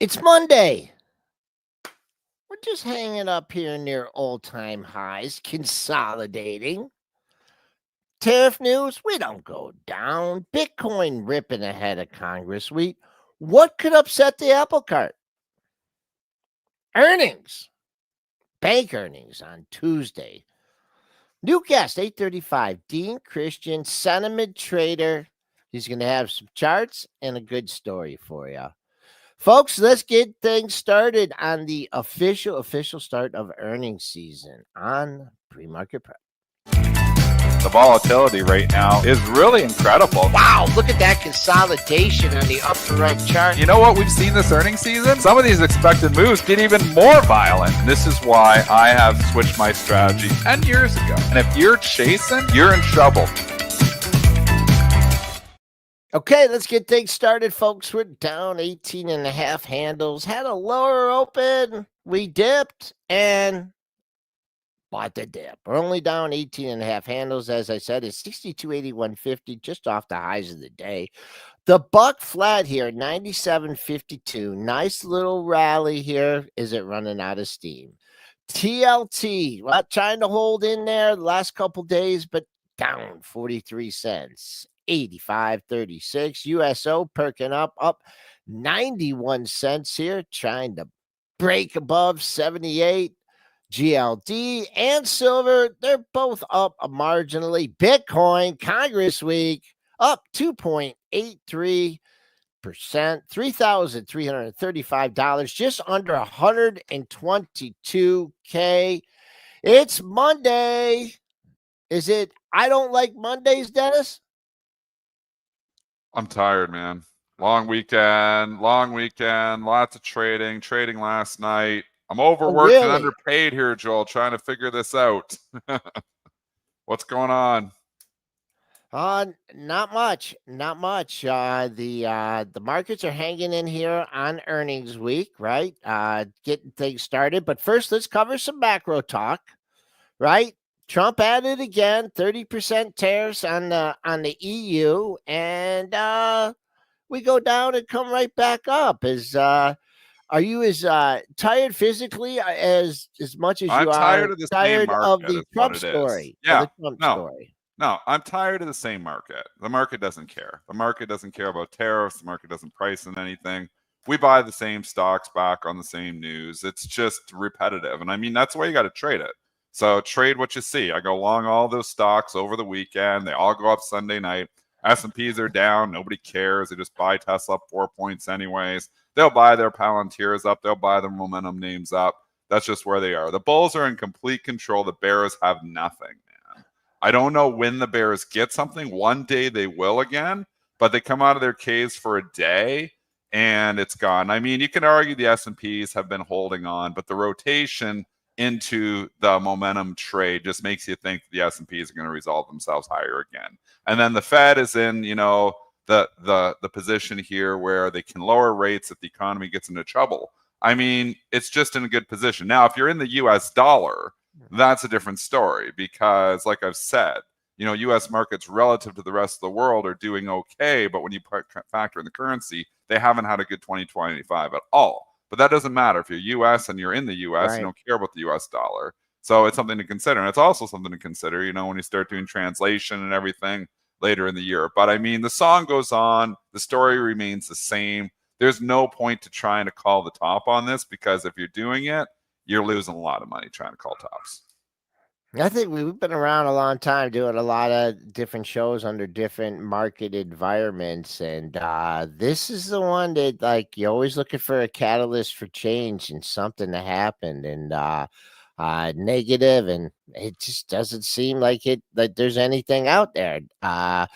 It's Monday. We're just hanging up here near all-time highs, consolidating. Tariff news, we don't go down. Bitcoin ripping ahead of Congress. What could upset the apple cart? Earnings. Bank earnings on Tuesday. New guest, 8:35, Dick and Christian, Sentimentrader. He's going to have some charts and a good story for you. Folks, let's get things started on the official start of earnings season on PreMarket Prep. The volatility right now is really incredible. Wow, look at that consolidation on the upper right chart. You know what we've seen this earnings season? Some of these expected moves get even more violent. And this is why I have switched my strategy 10 years ago. And if you're chasing, you're in trouble. Okay, let's get things started, folks. We're down 18 and a half handles. Had a lower open. We dipped and bought the dip. We're only down 18 and a half handles. As I said, it's 62.8150, just off the highs of the day. The buck flat here, 97.52. Nice little rally here. Is it running out of steam? TLT, well, trying to hold in there the last couple days, but down 43 cents. 85.36. USO perking up 91 cents here, trying to break above 78. GLD and silver, they're both up marginally. Bitcoin, Congress week, up 2.83%, $3,335, just under 122K. It's Monday. Is it I don't like Mondays, Dennis? I'm tired, man. Long weekend, lots of trading last night. I'm overworked and underpaid here, Joel, trying to figure this out. What's going on? Not much. The markets are hanging in here on earnings week, right? Getting things started. But first, let's cover some macro talk, right? Trump added again 30% tariffs on the EU, and we go down and come right back up. Are you as tired physically as much as you are tired of the tired same of market, the Trump story? Yeah, story. No, I'm tired of the same market. The market doesn't care. The market doesn't care about tariffs. The market doesn't price in anything. We buy the same stocks back on the same news. It's just repetitive. And I mean, that's why you got to trade it. So trade what you see. I go long all those stocks over the weekend. They all go up Sunday night. S&Ps are down. Nobody cares. They just buy Tesla up 4 points anyways. They'll buy their Palantirs up. They'll buy their momentum names up. That's just where they are. The bulls are in complete control. The bears have nothing, man. I don't know when the bears get something. One day they will again, but they come out of their caves for a day and it's gone. I mean, you can argue the S&Ps have been holding on, but the rotation into the momentum trade just makes you think the S&Ps are going to resolve themselves higher again. And then the Fed is in, the position here where they can lower rates if the economy gets into trouble. I mean, it's just in a good position. Now, if you're in the US dollar, that's a different story because, like I've said, US markets relative to the rest of the world are doing okay, but when you factor in the currency, they haven't had a good 2025 at all. But that doesn't matter. If you're US and you're in the US, right, you don't care about the US dollar. So it's something to consider. And it's also something to consider, when you start doing translation and everything later in the year. But I mean, the song goes on. The story remains the same. There's no point to trying to call the top on this because if you're doing it, you're losing a lot of money trying to call tops. I think we've been around a long time doing a lot of different shows under different market environments. And this is the one that, you're always looking for a catalyst for change and something to happen. And negative, and it just doesn't seem like there's anything out there. But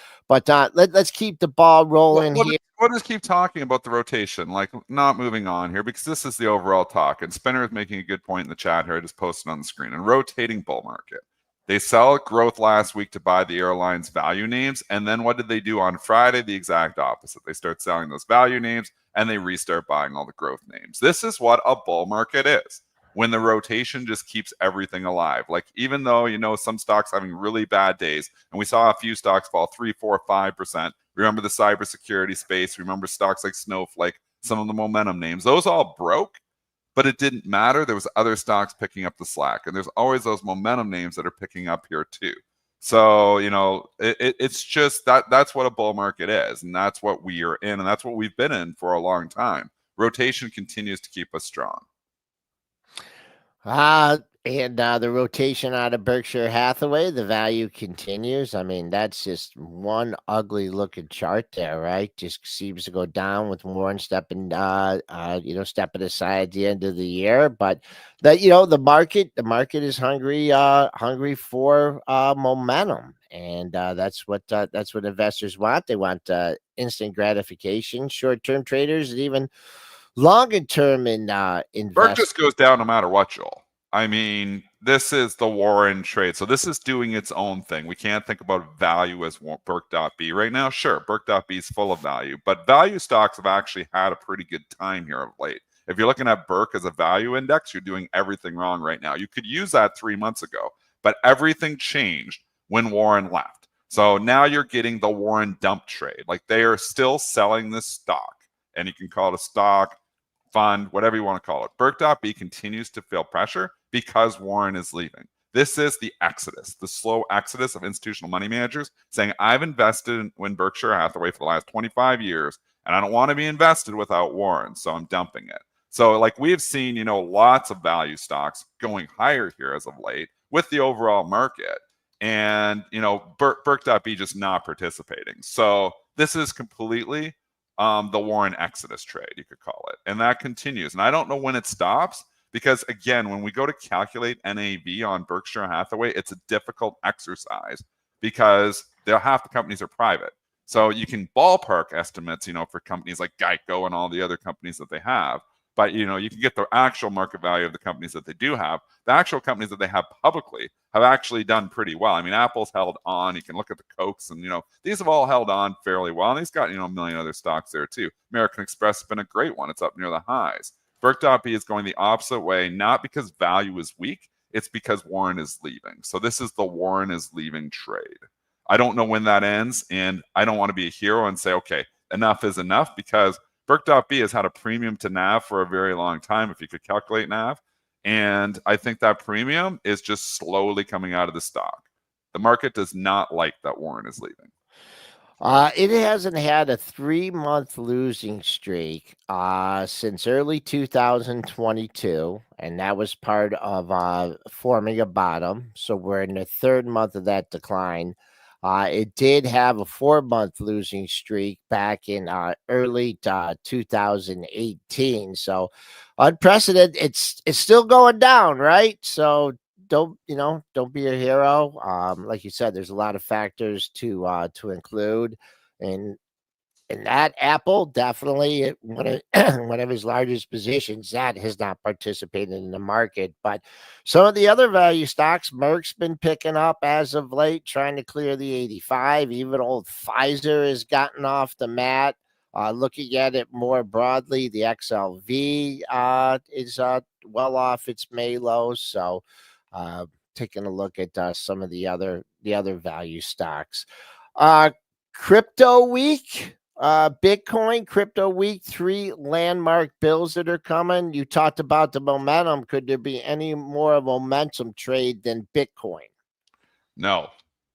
let's keep the ball rolling here. We'll just keep talking about the rotation, not moving on here, because this is the overall talk. And Spinner is making a good point in the chat here. I just posted on the screen. And rotating bull market. They sell growth last week to buy the airline's value names. And then what did they do on Friday? The exact opposite. They start selling those value names and they restart buying all the growth names. This is what a bull market is. When the rotation just keeps everything alive. Even though, some stocks having really bad days, and we saw a few stocks fall 3%, 4%, 5%. Remember the cybersecurity space. Remember stocks like Snowflake. some of the momentum names. Those all broke, but it didn't matter. There was other stocks picking up the slack, and there's always those momentum names that are picking up here too. So, it's just that's what a bull market is, and that's what we are in, and that's what we've been in for a long time. Rotation continues to keep us strong. And the rotation out of Berkshire Hathaway, the value continues. I mean, that's just one ugly looking chart there, right? Just seems to go down with Warren stepping aside at the end of the year. But the market is hungry for momentum, and that's what investors want. They want instant gratification. Short-term traders and even longer-term investors. Berk just goes down no matter what, Joel. I mean, this is the Warren trade. So this is doing its own thing. We can't think about value as Berk.B right now. Sure, Berk.B is full of value, but value stocks have actually had a pretty good time here of late. If you're looking at Berk as a value index, you're doing everything wrong right now. You could use that 3 months ago, but everything changed when Warren left. So now you're getting the Warren dump trade. Like, they are still selling this stock, and you can call it a stock, fund, whatever you want to call it. Berk.B continues to feel pressure because Warren is leaving. This is the exodus, the slow exodus of institutional money managers saying, I've invested in Berkshire Hathaway for the last 25 years, and I don't want to be invested without Warren, so I'm dumping it. So, like, we've seen, lots of value stocks going higher here as of late with the overall market, and, Berk.B just not participating. So this is completely the Warren exodus trade, you could call it. And that continues. And I don't know when it stops, because, again, when we go to calculate NAV on Berkshire Hathaway, it's a difficult exercise because half the companies are private. So you can ballpark estimates, for companies like Geico and all the other companies that they have. But, you can get the actual market value of the companies that they do have. The actual companies that they have publicly have actually done pretty well. I mean, Apple's held on. You can look at the Cokes, and, these have all held on fairly well. And he's got, a million other stocks there too. American Express has been a great one. It's up near the highs. Berk.B is going the opposite way, not because value is weak. It's because Warren is leaving. So this is the Warren is leaving trade. I don't know when that ends, and I don't want to be a hero and say, okay, enough is enough, because Berk.B has had a premium to NAV for a very long time, if you could calculate NAV. And I think that premium is just slowly coming out of the stock. The market does not like that Warren is leaving. It hasn't had a 3-month losing streak since early 2022, and that was part of forming a bottom. So we're in the 3rd month of that decline. It did have a 4-month losing streak back in early 2018. So unprecedented. It's still going down, right? So don't be a hero. Like you said, there's a lot of factors to include, and that Apple definitely one of his largest positions that has not participated in the market. But some of the other value stocks, Merck's been picking up as of late, trying to clear the 85. Even old Pfizer has gotten off the mat. Looking at it more broadly, the XLV is well off its May lows. So taking a look at some of the other value stocks. Crypto week. Bitcoin, crypto week, 3 landmark bills that are coming. You talked about the momentum. Could there be any more momentum trade than Bitcoin? No.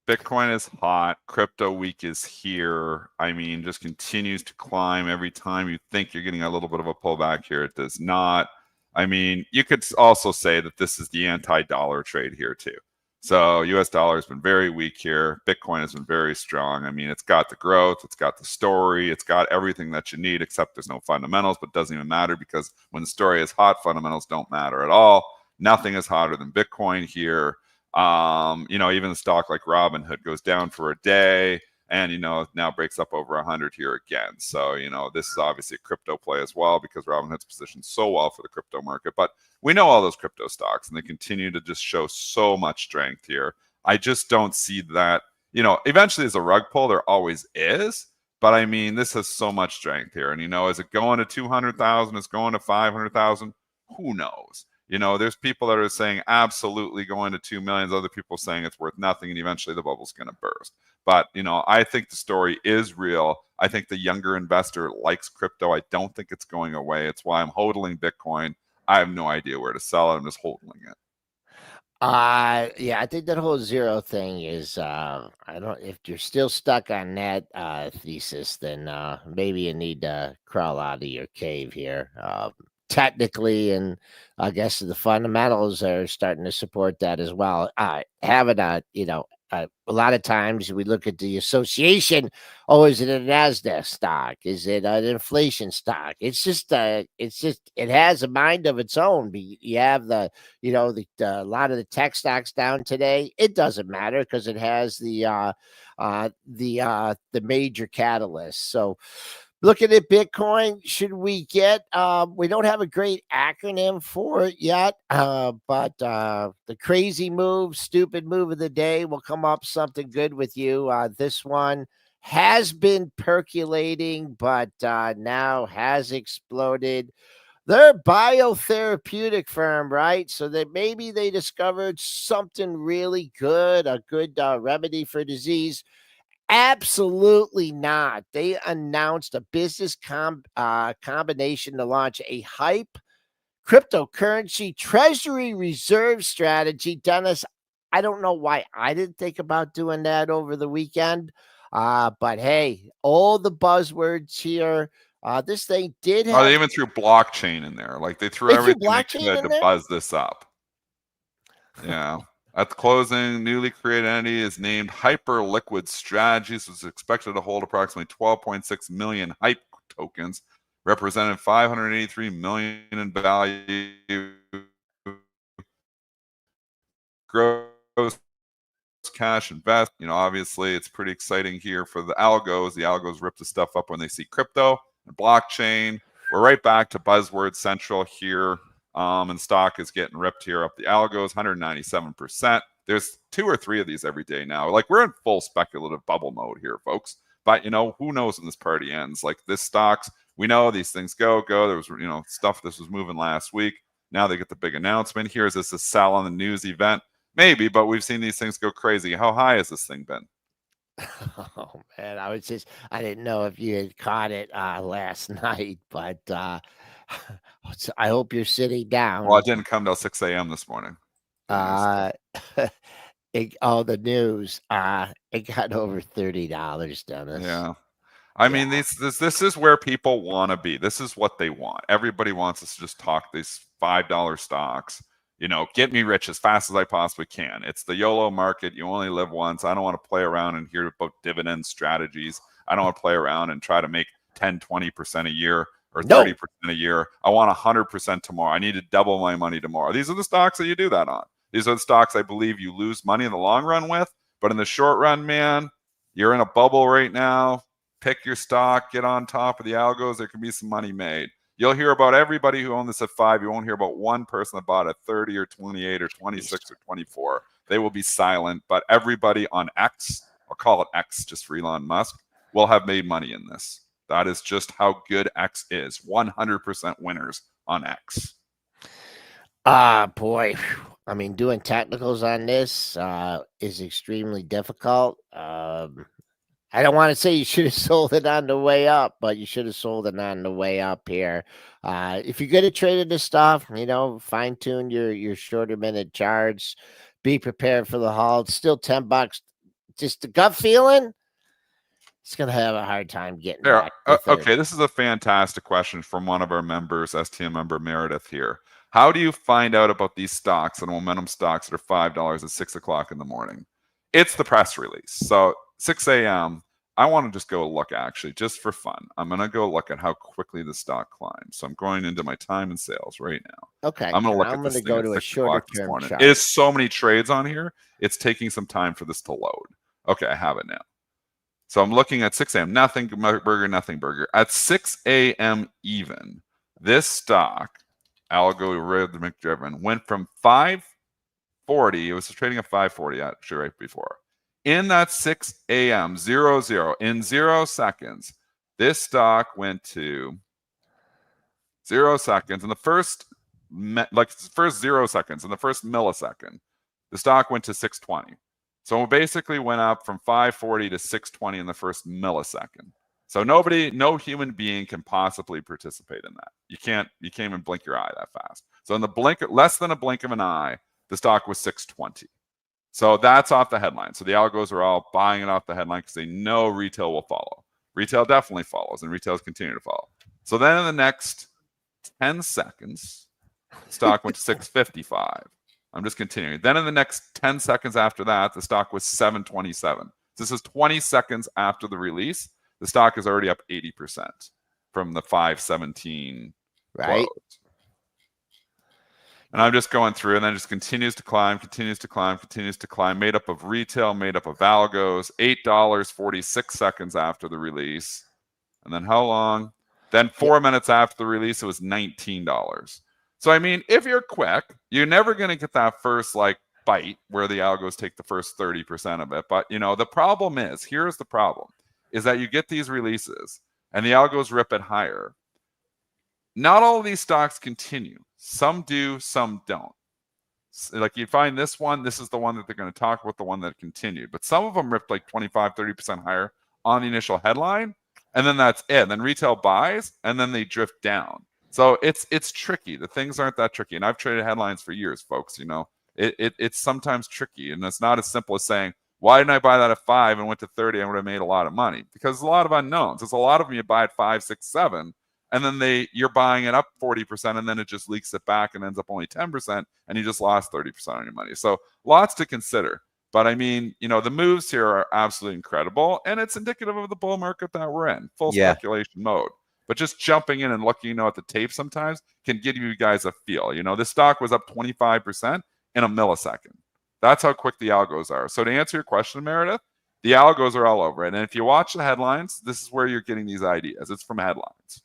Bitcoin is hot. Crypto week is here. I mean, just continues to climb every time you think you're getting a little bit of a pullback here. It does not. I mean, you could also say that this is the anti-dollar trade here too. So US dollar has been very weak here. Bitcoin has been very strong. I mean, it's got the growth, it's got the story, it's got everything that you need, except there's no fundamentals, but it doesn't even matter, because when the story is hot, fundamentals don't matter at all. Nothing is hotter than Bitcoin here. Even a stock like Robinhood goes down for a day and, now breaks up over 100 here again. So, this is obviously a crypto play as well, because Robinhood's positioned so well for the crypto market. But we know all those crypto stocks, and they continue to just show so much strength here. I just don't see that, eventually as a rug pull, there always is. But I mean, this has so much strength here. And, is it going to 200,000? Is it going to 500,000? Who knows? You know, there's people that are saying absolutely going to 2 million. Other people saying it's worth nothing, and eventually the bubble's going to burst. But, you know, I think the story is real. I think the younger investor likes crypto. I don't think it's going away. It's why I'm hodling Bitcoin. I have no idea where to sell it. I'm just hodling it. Yeah, I think that whole zero thing is I don't if you're still stuck on that thesis, then maybe you need to crawl out of your cave here. Technically, and I guess the fundamentals are starting to support that as well. Having a lot of times we look at the association. Oh, is it a NASDAQ stock? Is it an inflation stock? It's just it has a mind of its own. You have a lot of the tech stocks down today. It doesn't matter because it has the major catalysts. So looking at Bitcoin, should we get we don't have a great acronym for it yet, but the crazy move, stupid move of the day will come up something good with you. This one has been percolating, but now has exploded. They're a biotherapeutic firm, right? So that maybe they discovered something really good, a good remedy for disease. Absolutely not. They announced a business combination to launch a hype cryptocurrency treasury reserve strategy. Dennis, I don't know why I didn't think about doing that over the weekend. But hey, all the buzzwords here. This thing did have. Oh, they even threw blockchain in there. Like they threw everything they could to buzz this up. Yeah. At the closing, newly created entity is named Hyperliquid Strategies, which is expected to hold approximately 12.6 million hype tokens, representing 583 million in value. Gross cash invest. You know, obviously, it's pretty exciting here for the algos. The algos rip the stuff up when they see crypto and blockchain. We're right back to buzzword central here. And stock is getting ripped here up the algos, 197%. There's 2 or 3 of these every day now. Like we're in full speculative bubble mode here, folks. But you know, who knows when this party ends? Like this stocks, we know these things go. There was, you know, stuff this was moving last week. Now they get the big announcement. Here is this a sell on the news event? Maybe, but we've seen these things go crazy. How high has this thing been? Oh man, I didn't know if you had caught it last night, but I hope you're sitting down. Well, it didn't come till 6 a.m. this morning. The news. It got over $30, Dennis. Yeah. I mean, this is where people want to be. This is what they want. Everybody wants us to just talk these $5 stocks. You know, get me rich as fast as I possibly can. It's the YOLO market. You only live once. I don't want to play around and hear about dividend strategies. I don't want to play around and try to make 10, 20% a year or 30% a year. I want 100% tomorrow. I need to double my money tomorrow. These are the stocks that you do that on. These are the stocks I believe you lose money in the long run with. But in the short run, man, you're in a bubble right now. Pick your stock, get on top of the algos. There can be some money made. You'll hear about everybody who owned this at 5. You won't hear about one person that bought at 30 or 28 or 26 or 24. They will be silent. But everybody on X, I'll call it X just for Elon Musk, will have made money in this. That is just how good X is. 100% winners on X. Boy. I mean, doing technicals on this is extremely difficult. I don't want to say you should have sold it on the way up, but you should have sold it on the way up here. If you're good at trading this stuff, you know, fine tune your shorter minute charts. Be prepared for the haul. It's still $10. Just the gut feeling. It's gonna have a hard time getting back. Okay, this is a fantastic question from one of our members, STM member Meredith here. How do you find out about these stocks and momentum stocks that are $5 at 6 o'clock in the morning? It's the press release. So 6 a.m. I want to just go look, actually, just for fun. I'm going to go look at how quickly the stock climbs. So I'm going into my time and sales right now. Okay. I'm going to look at this thing at 6 o'clock this morning. It is so many trades on here. It's taking some time for this to load. Okay, I have it now. So I'm looking at 6 a.m. Nothing burger. At 6 a.m. even, this stock, algorithmic driven, went from 540. It was trading at 540 actually right before. In that 6 a.m. 00, in 0 seconds, this stock went to 0 seconds. In the first like first 0 seconds, in the first millisecond, the stock went to 620. So it basically went up from 540 to 620 in the first millisecond. So no human being can possibly participate in that. You can't even blink your eye that fast. So in the less than a blink of an eye, the stock was 620. So that's off the headline. So the algos are all buying it off the headline because they know retail will follow. Retail definitely follows, and retail's continue to follow. So then in the next 10 seconds, the stock went to 655. I'm just continuing. Then in the next 10 seconds after that, the stock was 727. This is 20 seconds after the release. The stock is already up 80% from the 517 right close. And I'm just going through, and then it just continues to climb, made up of retail, made up of algos, $8.46 seconds after the release. And then how long? Then 4 minutes after the release, it was $19. So, I mean, if you're quick, you're never going to get that first, like, bite where the algos take the first 30% of it. But, you know, the problem is, here's the problem, is that you get these releases, and the algos rip it higher. Not all of these stocks continue. Some do, some don't. Like you find this one, this is the one that they're going to talk about, the one that continued. But some of them ripped like 25, 30% higher on the initial headline, and then that's it. Then retail buys, and then they drift down. So it's tricky. The things aren't that tricky. And I've traded headlines for years, folks. You know, it's sometimes tricky. And it's not as simple as saying, why didn't I buy that at 5 and went to 30? I would have made a lot of money. Because there's a lot of unknowns. There's a lot of them you buy at 5, 6, 7. And then you're buying it up 40%, and then it just leaks it back and ends up only 10%, and you just lost 30% on your money. So lots to consider. But I mean, you know, the moves here are absolutely incredible, and it's indicative of the bull market that we're in, full speculation mode. But just jumping in and looking, you know, at the tape sometimes can give you guys a feel. You know, this stock was up 25% in a millisecond. That's how quick the algos are. So to answer your question, Meredith, the algos are all over it. And if you watch the headlines, this is where you're getting these ideas. It's from headlines.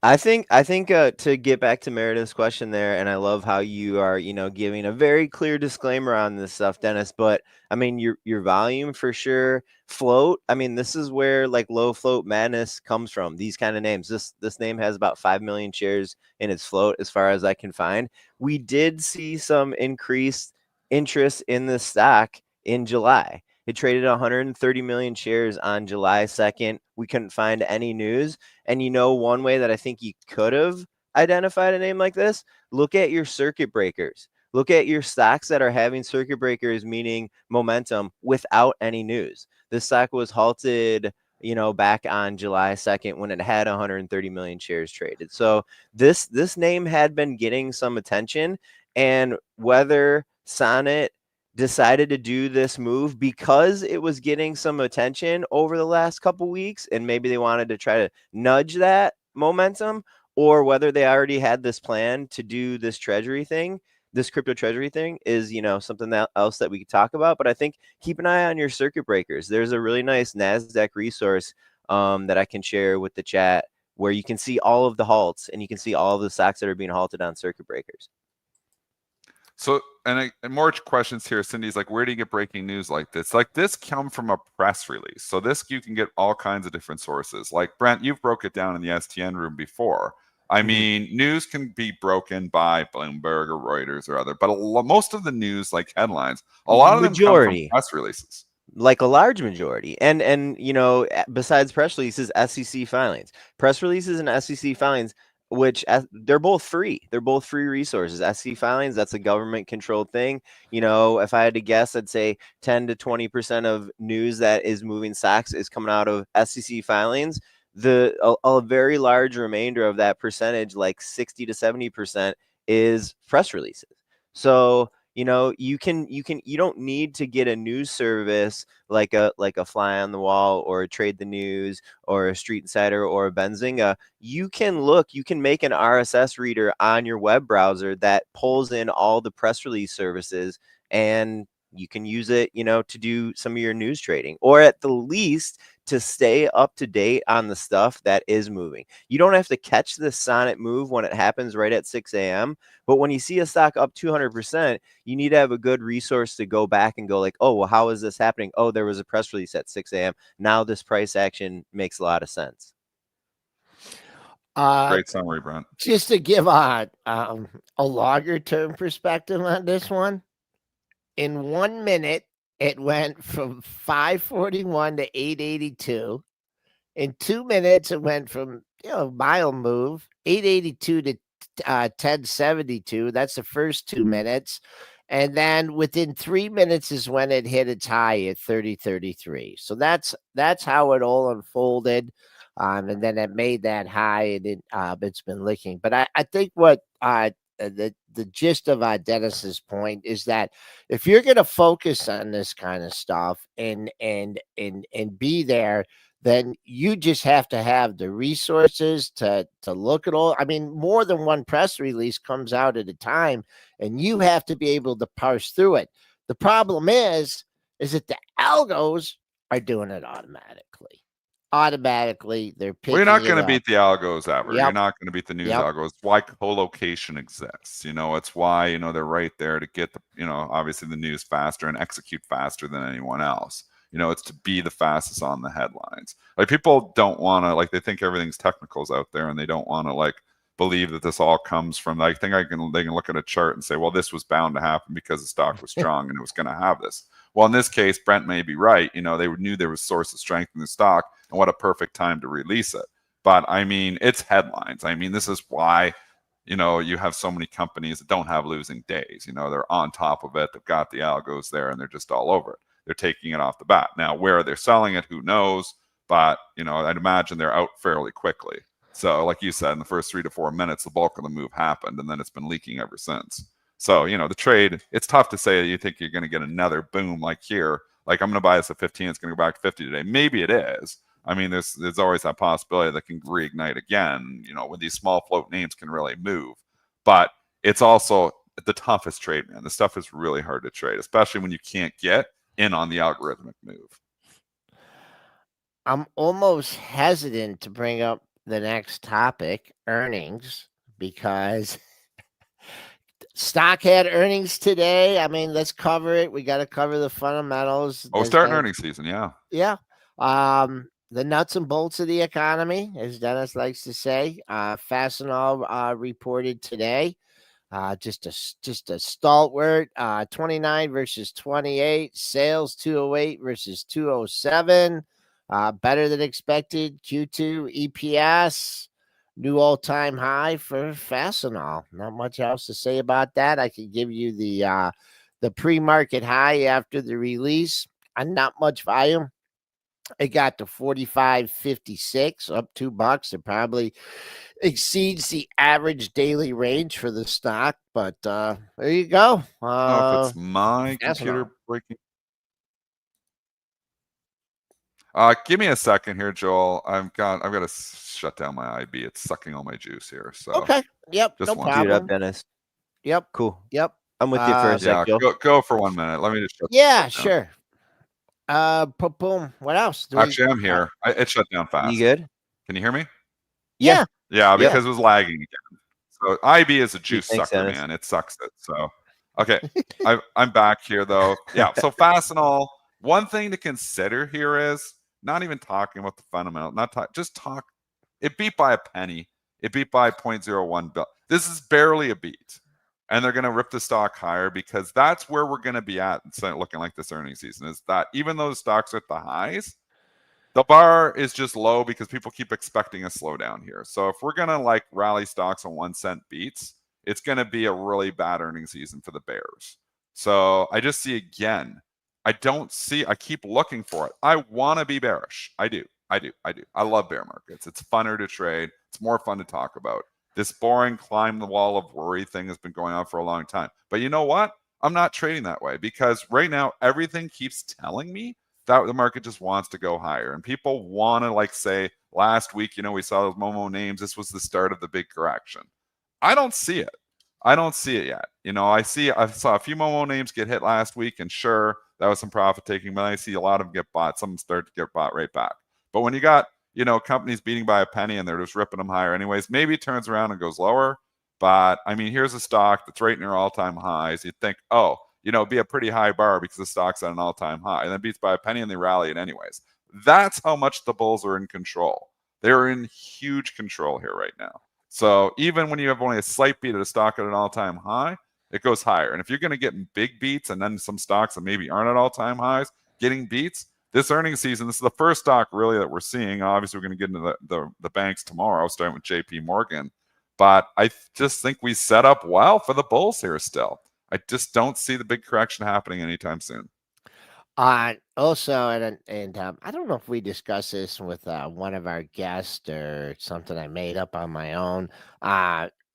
I think to get back to Meredith's question there, and I love how you are, you know, giving a very clear disclaimer on this stuff, Dennis. But I mean, your volume for sure, float. I mean, this is where like low float madness comes from. These kind of names. This name has about 5 million shares in its float, as far as I can find. We did see some increased interest in this stock in July. It traded 130 million shares on July 2nd. We couldn't find any news. And you know, one way that I think you could have identified a name like this, look at your circuit breakers. Look at your stocks that are having circuit breakers, meaning momentum, without any news. This stock was halted, you know, back on July 2nd when it had 130 million shares traded. So this name had been getting some attention, and whether Sonnet decided to do this move because it was getting some attention over the last couple weeks, and maybe they wanted to try to nudge that momentum, or whether they already had this plan to do this treasury thing, this crypto treasury thing, is, you know, something else that we could talk about. But I think keep an eye on your circuit breakers. There's a really nice NASDAQ resource that I can share with the chat, where you can see all of the halts, and you can see all of the stocks that are being halted on circuit breakers. So, and more questions here. Cindy's like, where do you get breaking news like this? Like, this come from a press release. So this, you can get all kinds of different sources. Like, Brent, you've broke it down in the STN room before. I mean, news can be broken by Bloomberg or Reuters or other, but most of the news, like headlines, a lot of them come from press releases. Like a large majority. And you know, besides press releases, SEC filings. Press releases and SEC filings, which they're both free. They're both free resources. SEC filings, that's a government controlled thing. You know, if I had to guess, I'd say 10 to 20% of news that is moving stocks is coming out of SEC filings. A very large remainder of that percentage, like 60 to 70%, is press releases. So, you know, you don't need to get a news service like a Fly on the Wall or a Trade the News or a Street Insider or a Benzinga. You can make an RSS reader on your web browser that pulls in all the press release services, and you can use it, you know, to do some of your news trading, or at the least to stay up to date on the stuff that is moving. You don't have to catch the Sonnet move when it happens right at 6 a.m. But when you see a stock up 200%, you need to have a good resource to go back and go like, oh, well, how is this happening? Oh, there was a press release at 6 a.m. Now this price action makes a lot of sense. Great summary, Brent. Just to give a a longer term perspective on this one, in 1 minute, it went from 541 to 882. In 2 minutes, it went from, mile move, 882 to 1072. That's the first 2 minutes. And then within 3 minutes is when it hit its high at 30.33. So that's how it all unfolded. And then it made that high, and it's been licking. But I think what the gist of Dennis's point is that if you're going to focus on this kind of stuff and be there, then you just have to have the resources to look at all. I mean, more than one press release comes out at a time, and you have to be able to parse through it. The problem is that the algos are doing it automatically. They're picking. Well, you're not going to up. beat the algos ever. Yep. You're not going to beat the news Yep. algos. It's why co-location exists. It's why, they're right there to get the, obviously the news faster and execute faster than anyone else. It's to be the fastest on the headlines. Like, people don't want to, like, they think everything's technicals out there, and they don't want to, like, believe that this all comes from, they can look at a chart and say, well, this was bound to happen because the stock was strong and it was going to have this. Well, in this case, Brent may be right. They knew there was source of strength in the stock, and what a perfect time to release it. But I mean, it's headlines. I mean, this is why, you have so many companies that don't have losing days. They're on top of it. They've got the algos there, and they're just all over it. They're taking it off the bat. Now, where they're selling it, who knows? But, I'd imagine they're out fairly quickly. So, like you said, in the first 3 to 4 minutes, the bulk of the move happened, and then it's been leaking ever since. So, the trade, it's tough to say that you think you're going to get another boom like here. Like, I'm going to buy this at 15, it's going to go back to 50 today. Maybe it is. I mean, there's always that possibility that can reignite again, when these small float names can really move. But it's also the toughest trade, man. This stuff is really hard to trade, especially when you can't get in on the algorithmic move. I'm almost hesitant to bring up the next topic, earnings, because stock had earnings today. I mean, let's cover it. We got to cover the fundamentals. Oh, starting earnings season, yeah. Yeah. The nuts and bolts of the economy, as Dennis likes to say. Fastenal reported today. Just a stalwart. 29 versus 28. Sales 208 versus 207. Better than expected. Q2 EPS. New all-time high for Fastenal. Not much else to say about that. I could give you the pre-market high after the release. Not much volume. It got to 45.56, up $2. It probably exceeds the average daily range for the stock, but there you go. If it's my computer breaking. Give me a second here, Joel. I've got to shut down my IB. It's sucking all my juice here. So okay, yep, just no Dude problem. up, Dennis. Yep, cool. Yep, I'm with you for a sec. Yeah, go for 1 minute. Let me just shut yeah, down. sure. Boom. What else? Actually, I'm here. It shut down fast. You good? Can you hear me? Yeah. Yeah, because it was lagging again. So IB is a juice sucker, Dennis. man. It sucks it. So okay, I'm back here though. Yeah. So Fastenal. One thing to consider here is not even talking about the fundamental. Just talk. It beat by a penny. It beat by 0.01 bill. This is barely a beat. And they're going to rip the stock higher because that's where we're going to be at looking like this earnings season, is that even though the stocks are at the highs, the bar is just low because people keep expecting a slowdown here. So if we're going to like rally stocks on 1 cent beats, it's going to be a really bad earnings season for the bears. So I just see again, I keep looking for it. I want to be bearish. I do. I love bear markets. It's funner to trade. It's more fun to talk about. This boring climb the wall of worry thing has been going on for a long time. But you know what? I'm not trading that way because right now everything keeps telling me that the market just wants to go higher. And people want to like say last week, we saw those Momo names. This was the start of the big correction. I don't see it. I don't see it yet. I saw a few Momo names get hit last week, and sure, that was some profit taking, but I see a lot of them get bought. Some start to get bought right back. But when you got companies beating by a penny and they're just ripping them higher anyways, maybe it turns around and goes lower. But I mean, here's a stock that's right near all-time highs. You'd think, it'd be a pretty high bar because the stock's at an all-time high, and then beats by a penny and they rally it anyways. That's how much the bulls are in control. They're in huge control here right now. So even when you have only a slight beat at a stock at an all-time high, it goes higher. And if you're going to get big beats and then some stocks that maybe aren't at all-time highs getting beats, this earnings season, this is the first stock really that we're seeing. Obviously, we're going to get into the banks tomorrow, starting with JP Morgan. But I just think we set up well for the bulls here still. I just don't see the big correction happening anytime soon. Also, and I don't know if we discussed this with one of our guests or something I made up on my own.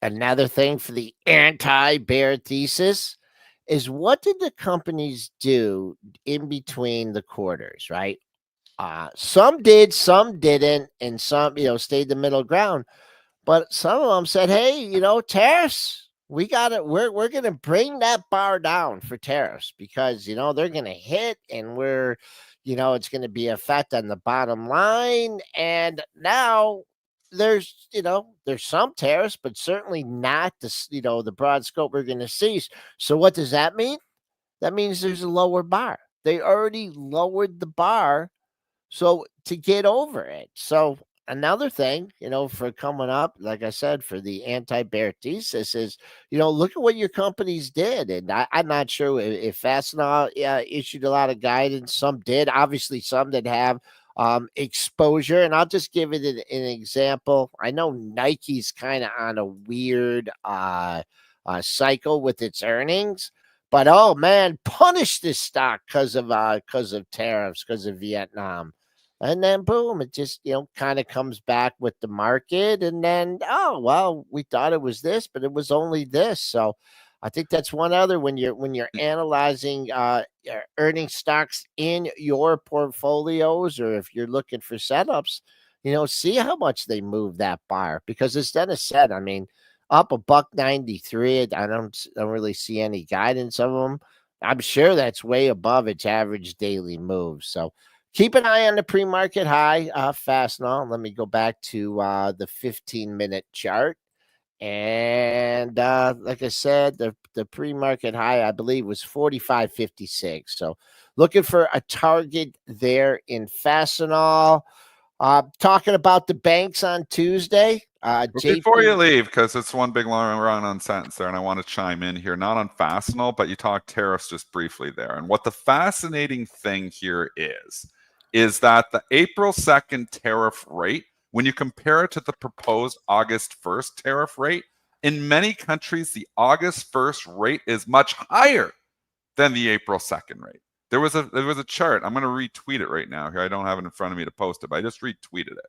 Another thing for the anti-bear thesis is, what did the companies do in between the quarters, right? Some did, some didn't, and some, stayed the middle ground. But some of them said, hey, tariffs, we got it. We're going to bring that bar down for tariffs because, they're going to hit, and it's going to be effect on the bottom line. And now there's some tariffs, but certainly not the broad scope we're going to see. So what does that mean? That means there's a lower bar. They already lowered the bar. So to get over it. So another thing, for coming up, like I said, for the anti-bear thesis is, look at what your companies did. And I'm not sure if Fastenal issued a lot of guidance. Some did. Obviously, some that have exposure. And I'll just give it an example. I know Nike's kind of on a weird cycle with its earnings. But oh man, punish this stock because of tariffs, because of Vietnam. And then boom, it just kind of comes back with the market. And then, oh well, we thought it was this, but it was only this. So I think that's one other when you're analyzing earning stocks in your portfolios, or if you're looking for setups, see how much they move that bar. Because as Dennis said, I mean, up $1.93. I don't really see any guidance of them. I'm sure that's way above its average daily move. So keep an eye on the pre-market high, Fastenal. Let me go back to the 15-minute chart. And like I said, the pre-market high, I believe, was 45.56. So looking for a target there in Fastenal. Talking about the banks on Tuesday. Before you leave, because it's one big long run-on sentence there, and I want to chime in here, not on Fastenal, but you talked tariffs just briefly there. And what the fascinating thing here is that the April 2nd tariff rate, when you compare it to the proposed August 1st tariff rate, in many countries, the August 1st rate is much higher than the April 2nd rate. There was a chart. I'm going to retweet it right now here. I don't have it in front of me to post it, but I just retweeted it.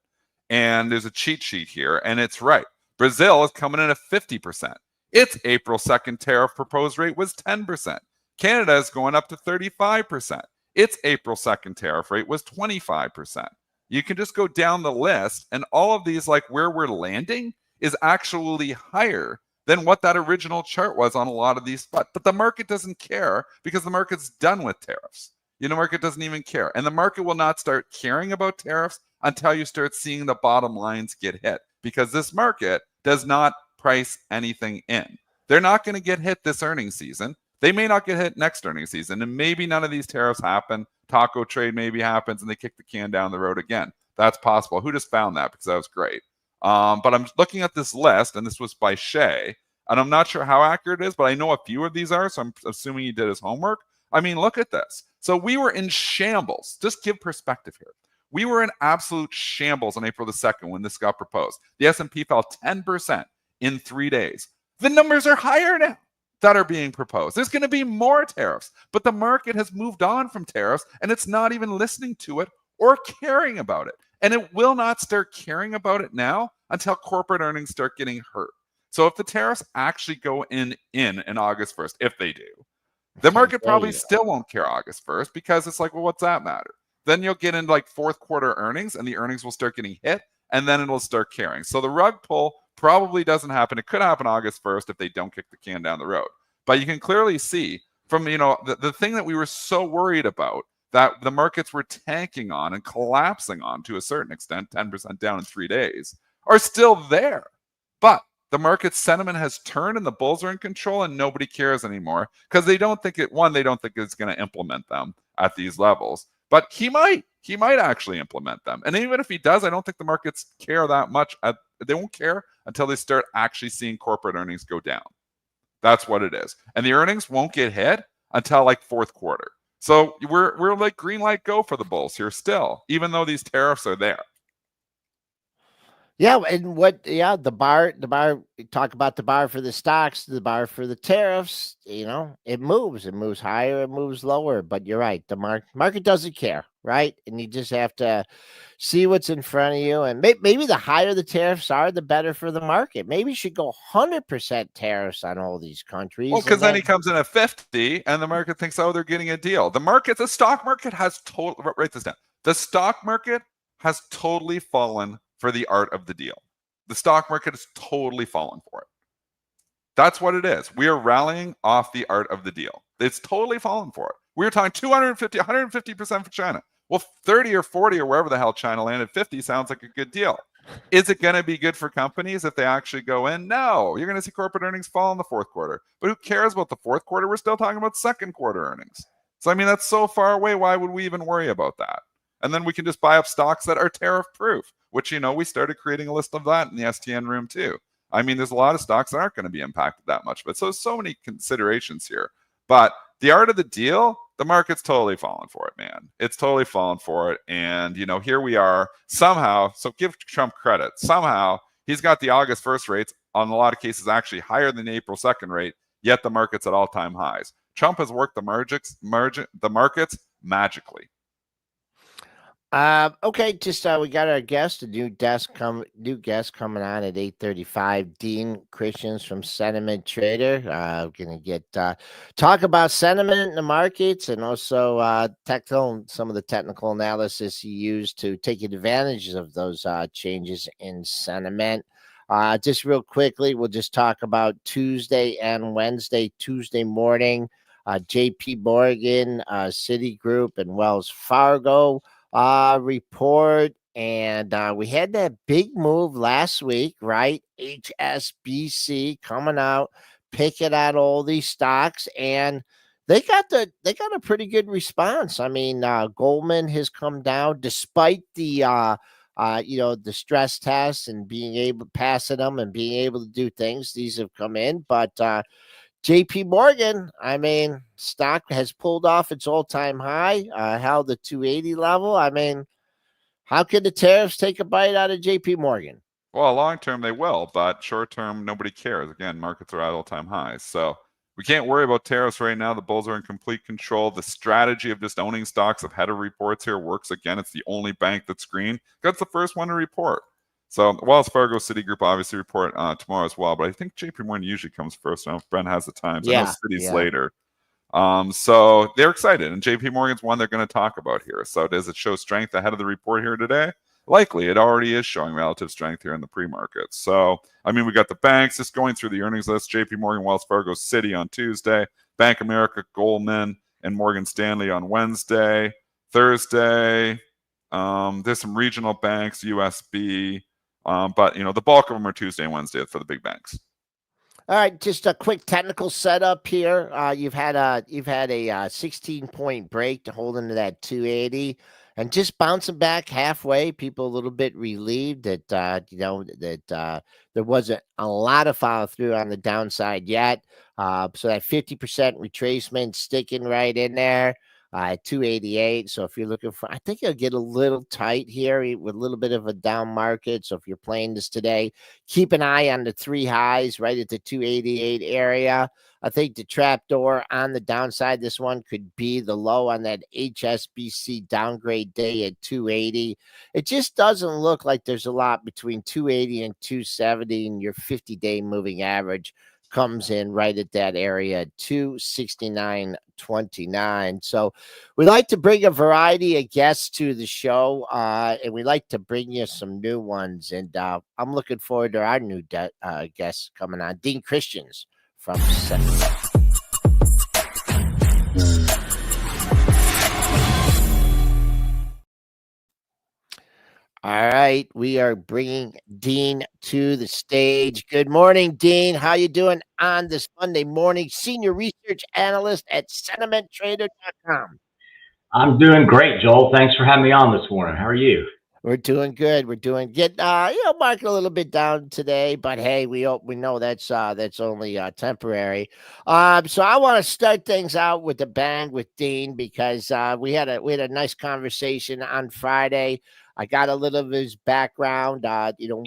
And there's a cheat sheet here, and it's right. Brazil is coming in at 50%. Its April 2nd tariff proposed rate was 10%. Canada is going up to 35%. Its April 2nd tariff rate was 25%. You can just go down the list, and all of these, like where we're landing, is actually higher than what that original chart was on a lot of these. But the market doesn't care because the market's done with tariffs. The market doesn't even care. And the market will not start caring about tariffs until you start seeing the bottom lines get hit, because this market does not price anything in. They're not going to get hit this earnings season. They may not get hit next earnings season, and maybe none of these tariffs happen. Taco trade maybe happens, and they kick the can down the road again. That's possible. Who just found that? Because that was great. But I'm looking at this list, and this was by Shea, and I'm not sure how accurate it is, but I know a few of these are, so I'm assuming he did his homework. I mean, look at this. So we were in shambles. Just give perspective here. We were in absolute shambles on April the 2nd when this got proposed. The S&P fell 10% in 3 days. The numbers are higher now that are being proposed. There's going to be more tariffs, but the market has moved on from tariffs, and it's not even listening to it or caring about it. And it will not start caring about it now until corporate earnings start getting hurt. So if the tariffs actually go in August 1st, if they do, the market probably still won't care August 1st, because it's like, well, what's that matter? Then you'll get into like fourth quarter earnings, and the earnings will start getting hit, and then it'll start caring. So the rug pull probably doesn't happen. It could happen August 1st if they don't kick the can down the road. But you can clearly see from, the thing that we were so worried about, that the markets were tanking on and collapsing on to a certain extent, 10% down in 3 days, are still there. But the market sentiment has turned, and the bulls are in control, and nobody cares anymore because they don't think it's going to implement them at these levels. But he might actually implement them. And even if he does, I don't think the markets care that much. They won't care until they start actually seeing corporate earnings go down. That's what it is. And the earnings won't get hit until like fourth quarter. So we're like green light go for the bulls here still, even though these tariffs are there. Yeah, and the bar, talk about the bar for the stocks, the bar for the tariffs, it moves higher, it moves lower, but you're right. The market doesn't care, right? And you just have to see what's in front of you. And maybe the higher the tariffs are, the better for the market. Maybe you should go 100% tariffs on all these countries. Well, because then he comes in at 50 and the market thinks, oh, they're getting a deal. The stock market has write this down. The stock market has totally fallen for the art of the deal. The stock market has totally fallen for it. That's what it is. We are rallying off the art of the deal. It's totally fallen for it. We were talking 250, 150% for China. Well, 30 or 40 or wherever the hell China landed, 50 sounds like a good deal. Is it going to be good for companies if they actually go in? No. You're going to see corporate earnings fall in the fourth quarter. But who cares about the fourth quarter? We're still talking about second quarter earnings. So, I mean, that's so far away. Why would we even worry about that? And then we can just buy up stocks that are tariff proof, which, we started creating a list of that in the STN room too. I mean, there's a lot of stocks that aren't going to be impacted that much, but so many considerations here. But the art of the deal, the market's totally fallen for it, man. It's totally fallen for it. And, here we are somehow. So give Trump credit. Somehow he's got the August 1st rates on a lot of cases actually higher than the April 2nd rate, yet the market's at all-time highs. Trump has worked the markets magically. Okay, just we got our guest, a new guest coming on at 8:35. Dean Christians from Sentimentrader. Gonna get talk about sentiment in the markets and also some of the technical analysis you use to take advantage of those changes in sentiment. Just real quickly, we'll just talk about Tuesday and Wednesday. Tuesday morning, JP Morgan, Citigroup, and Wells Fargo report, and we had that big move last week, right? HSBC coming out, picking out all these stocks, and they got a pretty good response. I mean, Goldman has come down despite the the stress tests and being able passing them and being able to do things. These have come in, but JP Morgan, I mean, stock has pulled off its all-time high, held the 280 level. I mean, how could the tariffs take a bite out of JP Morgan? Well, long term they will, but short term nobody cares. Again, markets are at all-time highs. So we can't worry about tariffs right now. The bulls are in complete control. The strategy of just owning stocks ahead of reports here works again. It's the only bank that's green. That's the first one to report. So Wells Fargo, Citigroup obviously report tomorrow as well, but I think JP Morgan usually comes first. I don't know if Brent has the times. I know Citi's later. So they're excited, and JP Morgan's one they're going to talk about here. So does it show strength ahead of the report here today? Likely. It already is showing relative strength here in the pre-market. So, I mean, we got the banks just going through the earnings list. JP Morgan, Wells Fargo, Citi on Tuesday, Bank of America, Goldman, and Morgan Stanley on Wednesday. Thursday, there's some regional banks, USB, but the bulk of them are Tuesday and Wednesday for the big banks. All right, just a quick technical setup here. You've had a 16-point break to hold into that 280, and just bouncing back halfway. People a little bit relieved that there wasn't a lot of follow through on the downside yet. So that 50% retracement sticking right in there. 288. So if you're looking for, I think it'll get a little tight here with a little bit of a down market. So if you're playing this today, keep an eye on the three highs right at the 288 area. I think the trapdoor on the downside, this one could be the low on that HSBC downgrade day at 280. It just doesn't look like there's a lot between 280 and 270, and your 50-day moving average comes in right at that area, 269.29. So we like to bring a variety of guests to the show, and we like to bring you some new ones. And I'm looking forward to our new guests coming on, Dean Christians from All right, we are bringing Dean to the stage. Good morning, Dean. How you doing on this Monday morning? Senior research analyst at sentimentrader.com. I'm doing great, Joel. Thanks for having me on this morning. How are you? We're doing good. We're doing get market a little bit down today, but hey, we know that's only temporary. So I want to start things out with a bang with Dean because we had a nice conversation on Friday. I got a little of his background,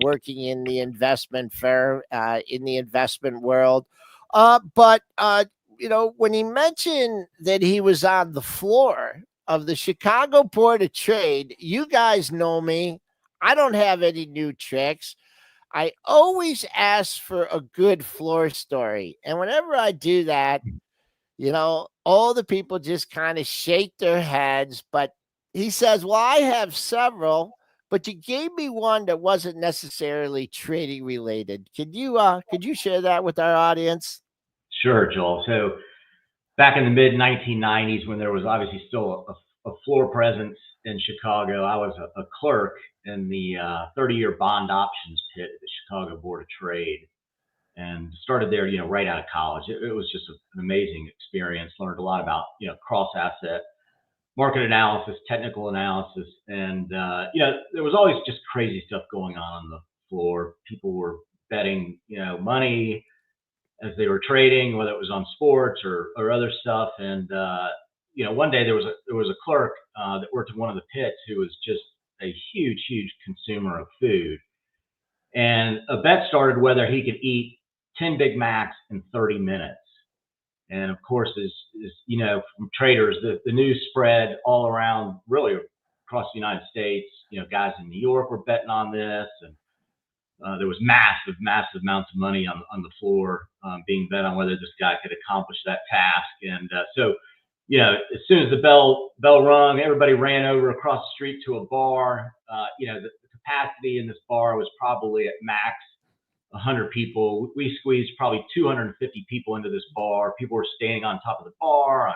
working in the investment firm, in the investment world. But when he mentioned that he was on the floor of the Chicago Board of Trade, you guys know me. I don't have any new tricks. I always ask for a good floor story. And whenever I do that, all the people just kind of shake their heads. But he says, well, I have several, but you gave me one that wasn't necessarily trading related. Could you share that with our audience? Sure, Joel. So back in the mid 1990s, when there was obviously still a floor presence in Chicago, I was a clerk in the 30-year bond options pit at the Chicago Board of Trade, and started there, right out of college. It was just an amazing experience. Learned a lot about, cross asset market analysis, technical analysis, and there was always just crazy stuff going on the floor. People were betting, money as they were trading, whether it was on sports or other stuff. And one day there was a clerk that worked in one of the pits who was just a huge consumer of food, and a bet started whether he could eat 10 Big Macs in 30 minutes. And of course, as from traders, the news spread all around, really across the United States. Guys in New York were betting on this, and there was massive amounts of money on the floor being bet on whether this guy could accomplish that task. And so, as soon as the bell rung, everybody ran over across the street to a bar. The capacity in this bar was probably at max 100 people. We squeezed probably 250 people into this bar. People were standing on top of the bar, on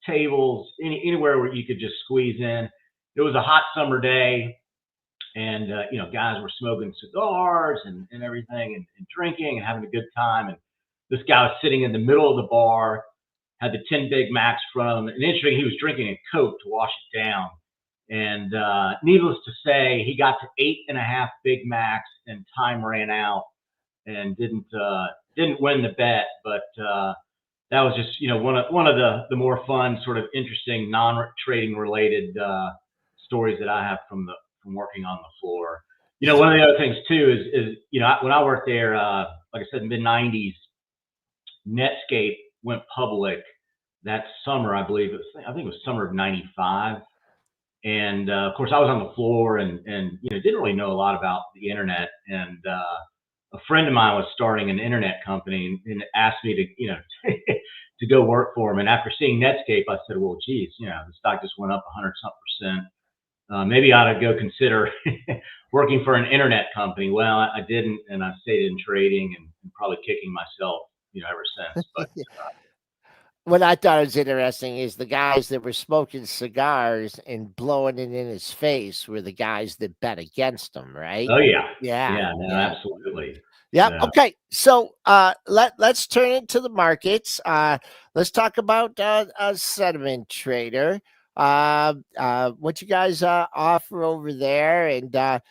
tables, anywhere where you could just squeeze in. It was a hot summer day, and guys were smoking cigars and everything, and drinking and having a good time. And this guy was sitting in the middle of the bar, had the 10 Big Macs from him, and interesting, he was drinking a Coke to wash it down. And needless to say, he got to 8.5 Big Macs, and time ran out, and didn't win the bet. But that was just one of the more fun, sort of interesting, non-trading related stories that I have from working on the floor. One of the other things too is when I worked there, like I said, mid 90s, Netscape went public that summer. I think it was summer of 95. And of course, I was on the floor and didn't really know a lot about the internet. And a friend of mine was starting an internet company and asked me to to go work for him. And after seeing Netscape, I said, well, geez, the stock just went up 100-something%. Maybe I ought to go consider working for an internet company. Well, I didn't, and I stayed in trading and probably kicking myself, ever since. But what I thought was interesting is the guys that were smoking cigars and blowing it in his face were the guys that bet against him, right? Oh yeah, yeah, no, absolutely. Yeah. Okay. So let's turn it to the markets. Let's talk about Sentimentrader. What you guys offer over there, and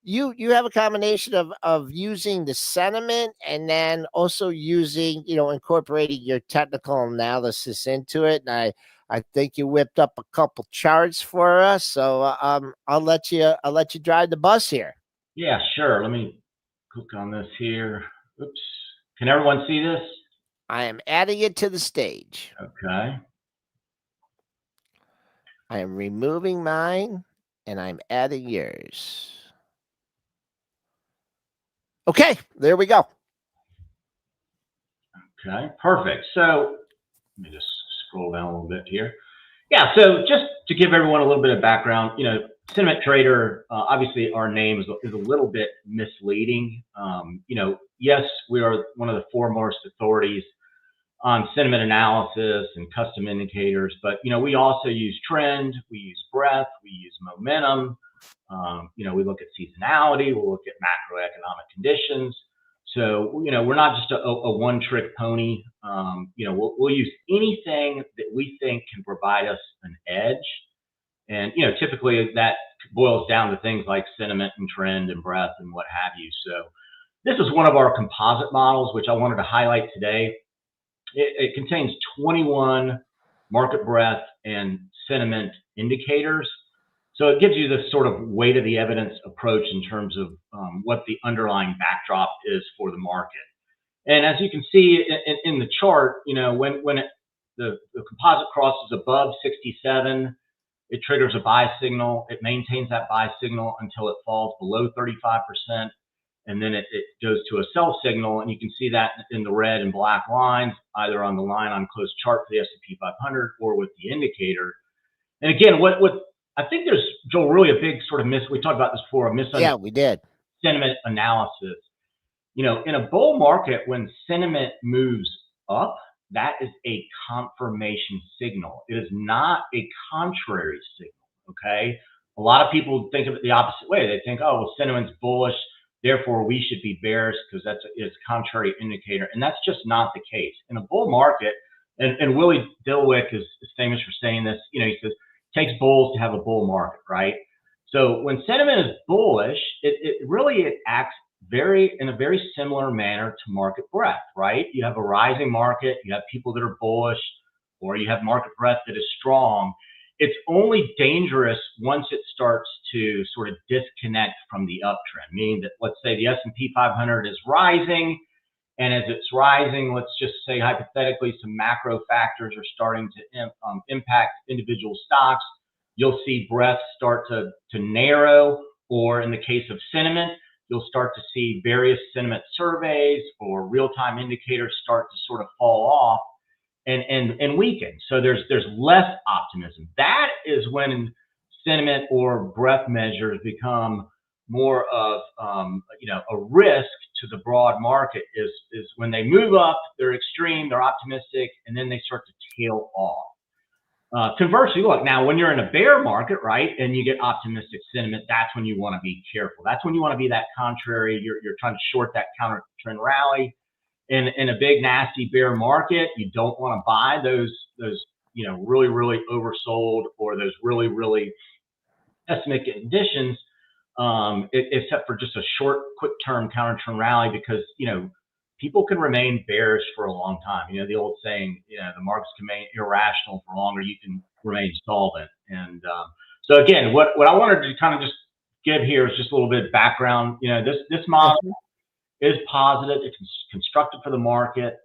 you have a combination of using the sentiment and then also using incorporating your technical analysis into it. And I think you whipped up a couple charts for us. So I'll let you drive the bus here. Yeah, sure. Let me click on this here. Oops. Can everyone see this? I am adding it to the stage. Okay. I am removing mine and I'm adding yours. Okay, there we go. Okay, perfect. So let me just scroll down a little bit here. Yeah, so just to give everyone a little bit of background, Sentimentrader, obviously our name is a little bit misleading. Yes, we are one of the foremost authorities on sentiment analysis and custom indicators, but we also use trend, we use breadth, we use momentum. We look at seasonality, we'll look at macroeconomic conditions. So we're not just a one-trick pony. We'll use anything that we think can provide us an edge And, typically that boils down to things like sentiment and trend and breadth and what have you. So this is one of our composite models, which I wanted to highlight today. It contains 21 market breadth and sentiment indicators. So it gives you this sort of weight of the evidence approach in terms of what the underlying backdrop is for the market. And as you can see in the chart, when the composite crosses above 67, it triggers a buy signal. It maintains that buy signal until it falls below 35%. And then it goes to a sell signal. And you can see that in the red and black lines, either on the line on closed chart for the S&P 500 or with the indicator. And again, what I think there's, Joel, really a big sort of we talked about this before, a misunderstanding. Yeah, we did. Sentiment analysis. In a bull market, when sentiment moves up, that is a confirmation signal. It is not a contrary signal, okay? A lot of people think of it the opposite way. They think, oh, well, sentiment's bullish, therefore we should be bearish because it's a contrary indicator. And that's just not the case. In a bull market, and Willie Dilwick is famous for saying this, he says, it takes bulls to have a bull market, right? So when sentiment is bullish, it acts in a very similar manner to market breadth, right? You have a rising market, you have people that are bullish, or you have market breadth that is strong. It's only dangerous once it starts to sort of disconnect from the uptrend, meaning that, let's say the S&P 500 is rising, and as it's rising, let's just say hypothetically some macro factors are starting to impact individual stocks. You'll see breadth start to narrow, or in the case of sentiment, you'll start to see various sentiment surveys or real-time indicators start to sort of fall off and weaken. So there's less optimism. That is when sentiment or breadth measures become more of a risk to the broad market. Is when they move up, they're extreme, they're optimistic, and then they start to tail off. Conversely, look, now when you're in a bear market, right, and you get optimistic sentiment, that's when you want to be careful. That's when you want to be that contrary. You're trying to short that counter trend rally. In a big nasty bear market, you don't want to buy those really, really oversold or those really, really pessimistic conditions, except for just a short, quick term counter trend rally, because people can remain bearish for a long time. The old saying, the markets can remain irrational for longer, you can remain solvent. And so again, what I wanted to kind of just give here is just a little bit of background. This model is positive. It's constructed for the market.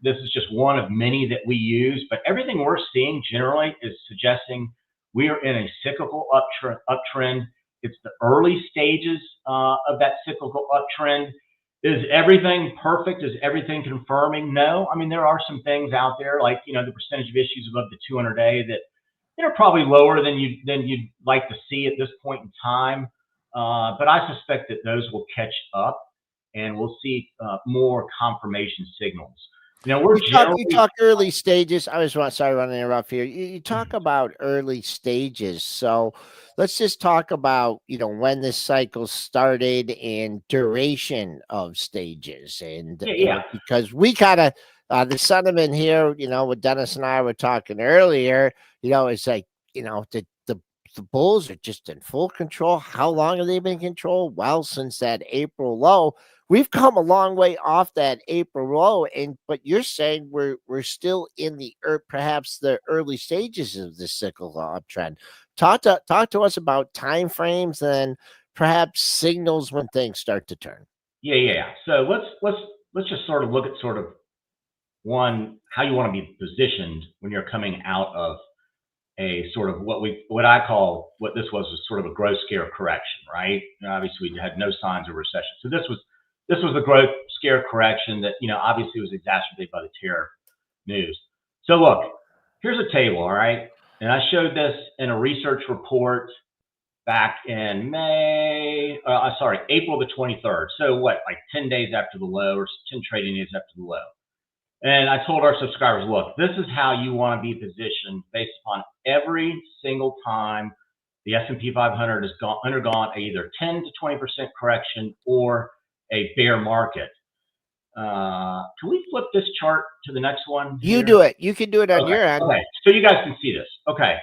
This is just one of many that we use, but everything we're seeing generally is suggesting we are in a cyclical uptrend. It's the early stages of that cyclical uptrend. Is everything perfect? Is everything confirming? No. I mean, there are some things out there, like the percentage of issues above the 200-day that are probably lower than you'd like to see at this point in time. But I suspect that those will catch up, and we'll see more confirmation signals. You talk early stages. Sorry, to interrupt here. You talk about early stages. So let's just talk about, when this cycle started and duration of stages. And because we kind of, the sentiment here, what Dennis and I were talking earlier, it's like, the bulls are just in full control. How long have they been in control? Well, since that April low. We've come a long way off that April low, but you're saying we're still in perhaps the early stages of the cyclical uptrend. Talk to us about time frames and perhaps signals when things start to turn. Yeah. So let's just sort of look at sort of how you want to be positioned when you're coming out of a sort of what this was sort of a growth scare correction, right? Obviously, we had no signs of recession, so this was a growth scare correction that, obviously was exacerbated by the tariff news. So look, here's a table, all right? And I showed this in a research report back in April the 23rd. So like 10 days after the low, or 10 trading days after the low. And I told our subscribers, look, this is how you want to be positioned based upon every single time the S&P 500 has undergone either 10 to 20% correction or a bear market. Can we flip this chart to the next one? You do it. You can do it on your end. Okay, so you guys can see this. Okay,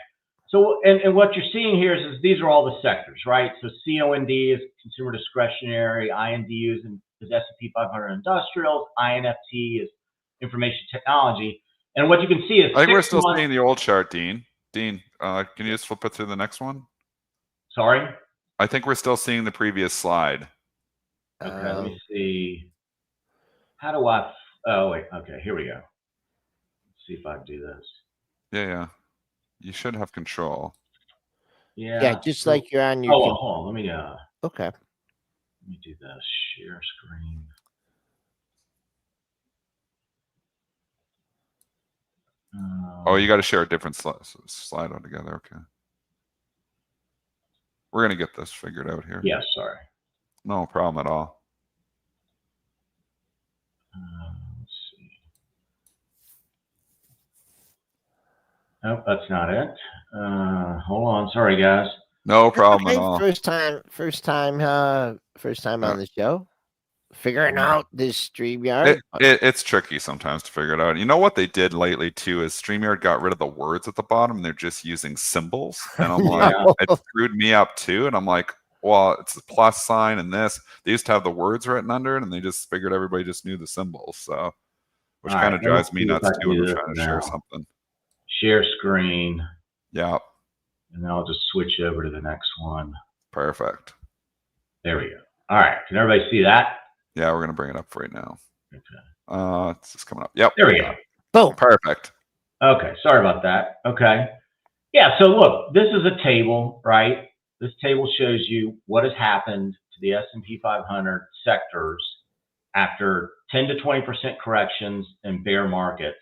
So, and what you're seeing here is these are all the sectors, right? So COND is consumer discretionary, INDU is S&P 500 industrials, INFT is information technology. And what you can see is I think we're still seeing the old chart, Dean. Dean, can you just flip it to the next one? Sorry? I think we're still seeing the previous slide. Okay, let me see. How do I? Oh, wait. Okay, here we go. Let's see if I can do this. Yeah. You should have control. Yeah, just like you're on your. Oh, hold on. Let me. Okay. Let me do this. Share screen. Oh, you got to share a different slide altogether. Okay. We're gonna get this figured out here. Yeah, sorry. No problem at all. Let's see. Oh, that's not it. Hold on. Sorry, guys. No problem at all. First time on the show. Figuring out this StreamYard. It's tricky sometimes to figure it out. You know what they did lately too is StreamYard got rid of the words at the bottom. They're just using symbols, and I'm like, it screwed me up too. And I'm like, well, it's a plus sign and this. They used to have the words written under it, and they just figured everybody just knew the symbols. So, which kind of drives me nuts too when I'm trying to share something. Share screen. Yeah. And then I'll just switch over to the next one. Perfect. There we go. All right. Can everybody see that? Yeah, we're gonna bring it up right now. Okay. It's just coming up. Yep. There we go. Boom. Perfect. Okay. Sorry about that. Okay. Yeah. So look, this is a table, right? This table shows you what has happened to the S&P 500 sectors after 10 to 20% corrections and bear markets.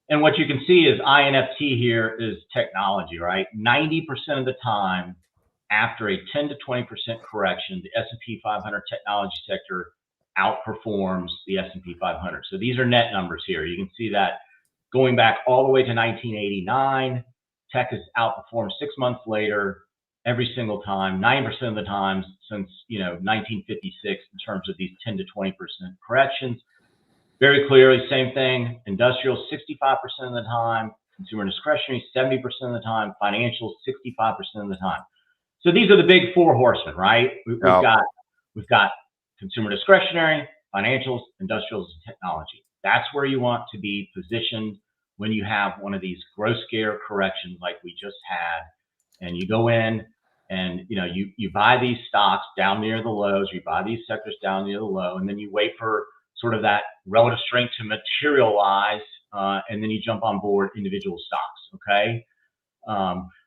And what you can see is INFT here is technology, right? 90% of the time after a 10 to 20% correction, the S&P 500 technology sector outperforms the S&P 500. So these are net numbers here. You can see that going back all the way to 1989, tech has outperformed 6 months later every single time, 9% of the times since 1956 in terms of these 10 to 20% corrections. Very clearly, same thing. Industrials 65% of the time, consumer discretionary 70% of the time, financials 65% of the time. So these are the big four horsemen, right? We've got consumer discretionary, financials, industrials, and technology. That's where you want to be positioned when you have one of these gross scare corrections like we just had, and you go in and you buy these stocks down near the lows, you buy these sectors down near the low, and then you wait for sort of that relative strength to materialize, and then you jump on board individual stocks. Okay,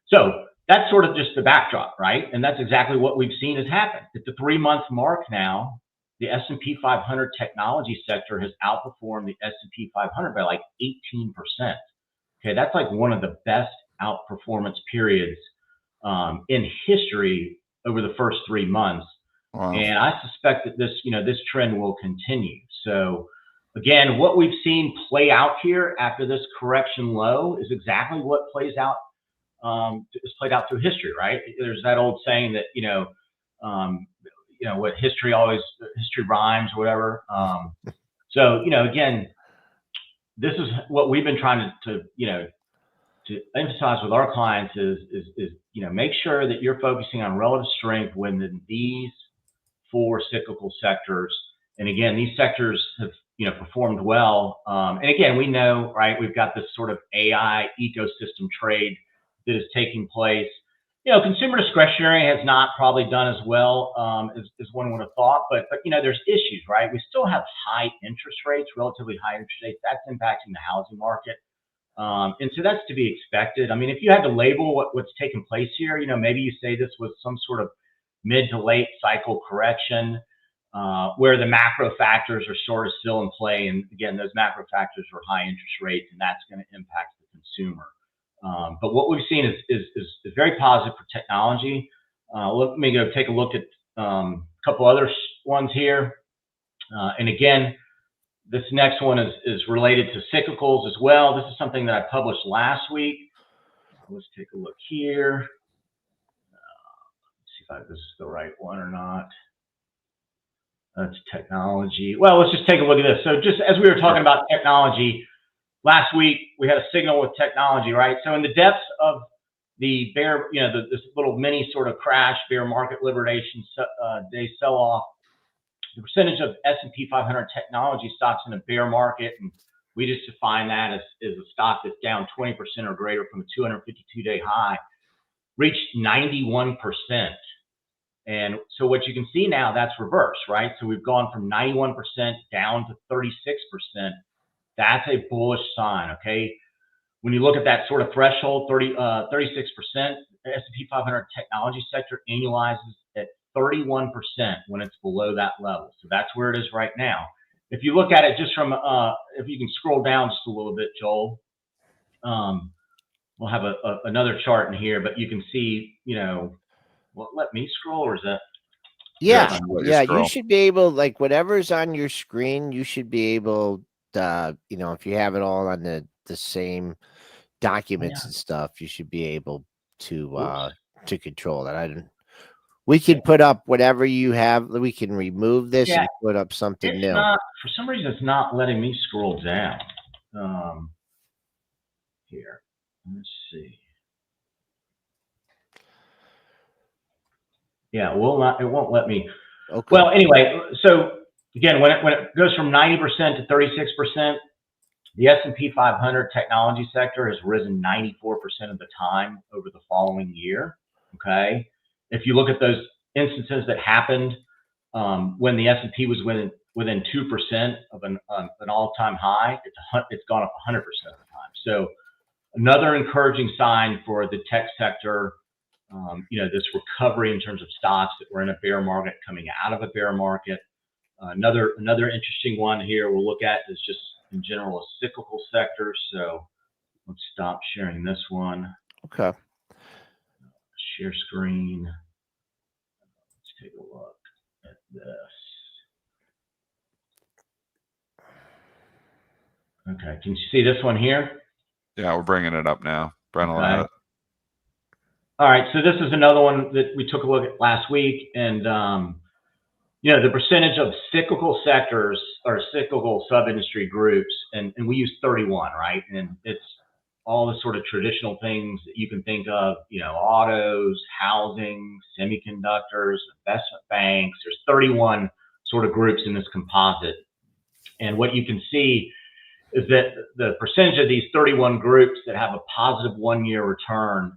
so that's sort of just the backdrop, right? And that's exactly what we've seen has happened. At the 3-month mark now, the S&P 500 technology sector has outperformed the S&P 500 by like 18%. Okay, that's like one of the best outperformance periods in history over the first 3 months. Wow. And I suspect that this trend will continue. So again, what we've seen play out here after this correction low is exactly what plays out is played out through history, right? There's that old saying that what history rhymes or whatever. So again, this is what we've been trying to emphasize with our clients is make sure that you're focusing on relative strength within these 4 cyclical sectors. And again, these sectors have performed well. And again, we know, right? We've got this sort of AI ecosystem trade that is taking place. Consumer discretionary has not probably done as well as one would have thought, but there's issues, right? We still have high interest rates, relatively high interest rates. That's impacting the housing market. And so that's to be expected. I mean, if you had to label what's taking place here, maybe you say this was some sort of mid to late cycle correction where the macro factors are sort of still in play. And again, those macro factors are high interest rates, and that's going to impact the consumer. But what we've seen is very positive for technology. Let me go take a look at a couple other ones here. And again, this next one is related to cyclicals as well. This is something that I published last week. Let's take a look here. Let's see if this is the right one or not. That's technology. Well, let's just take a look at this. So just as we were talking about technology, last week we had a signal with technology, right? So in the depths of the bear, this little mini sort of crash, bear market liberation day sell-off, the percentage of S&P 500 technology stocks in a bear market, and we just define that as a stock that's down 20% or greater from a 252-day high, reached 91%. And so what you can see now, that's reverse, right? So we've gone from 91% down to 36%. That's a bullish sign, okay? When you look at that sort of threshold, 36%, the S&P 500 technology sector annualizes at 31% when it's below that level. So that's where it is right now. If you look at it just from, if you can scroll down just a little bit, Joel, we'll have another chart in here, but you can see, well, let me scroll, or is that? Yeah, Yeah, you should be able, like, whatever's on your screen, you should be able to, if you have it all on the same documents and stuff, you should be able to control that. We can put up whatever you have. We can remove this and put up something new. For some reason, it's not letting me scroll down. Here, let's see. Yeah, it won't let me. Okay. Well, anyway, so again, when it goes from 90% to 36%, the S&P 500 technology sector has risen 94% of the time over the following year. Okay, if you look at those instances that happened when the S&P was within 2% of an all-time high, it's gone up 100% of the time. So another encouraging sign for the tech sector. This recovery in terms of stocks that were in a bear market coming out of a bear market. Another interesting one here we'll look at is just in general a cyclical sector. So let's stop sharing this one. Okay. Share screen. Let's take a look at this. Okay, can you see this one here? Yeah, we're bringing it up now. Okay. All right, so this is another one that we took a look at last week, and the percentage of cyclical sectors or cyclical sub-industry groups, and we use 31, right? And it's all the sort of traditional things that you can think of, autos, housing, semiconductors, investment banks. There's 31 sort of groups in this composite, and what you can see is that the percentage of these 31 groups that have a positive one-year return,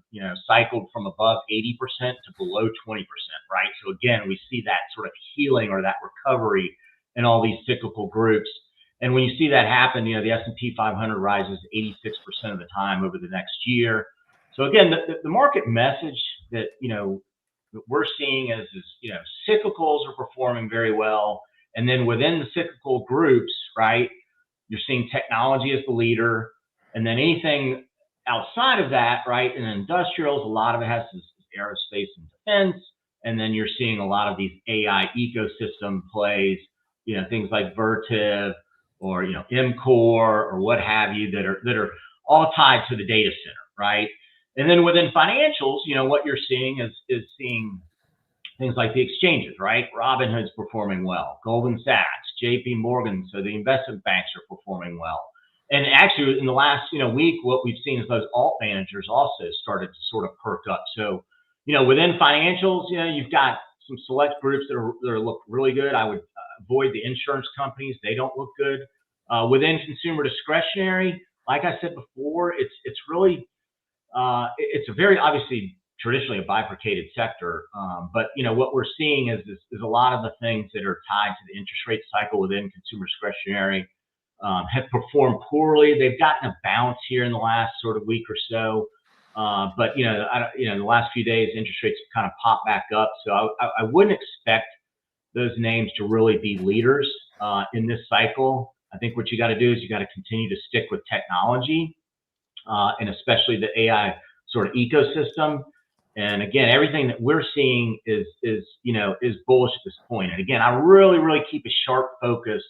cycled from above 80% to below 20%, right? So again, we see that sort of healing or that recovery in all these cyclical groups. And when you see that happen, the S&P 500 rises 86% of the time over the next year. So again, the market message that, that we're seeing is cyclicals are performing very well. And then within the cyclical groups, right, you're seeing technology as the leader, and then anything outside of that, right, in industrials, a lot of it has aerospace and defense, and then you're seeing a lot of these AI ecosystem plays, things like Vertiv or MCore or what have you that are all tied to the data center, right? And then within financials, what you're seeing is seeing things like the exchanges, right? Robinhood's performing well, Goldman Sachs, JP Morgan, so the investment banks are performing well. And actually, in the last week, what we've seen is those alt managers also started to sort of perk up. So, within financials, you've got some select groups that look really good. I would avoid the insurance companies; they don't look good. Within consumer discretionary, like I said before, it's really it's a very obviously traditionally a bifurcated sector, but what we're seeing is a lot of the things that are tied to the interest rate cycle within consumer discretionary have performed poorly. They've gotten a bounce here in the last sort of week or so, but in the last few days, interest rates have kind of popped back up. So I wouldn't expect those names to really be leaders in this cycle. I think what you got to do is you got to continue to stick with technology, and especially the AI sort of ecosystem. And again, everything that we're seeing is bullish at this point. And again, I really keep a sharp focus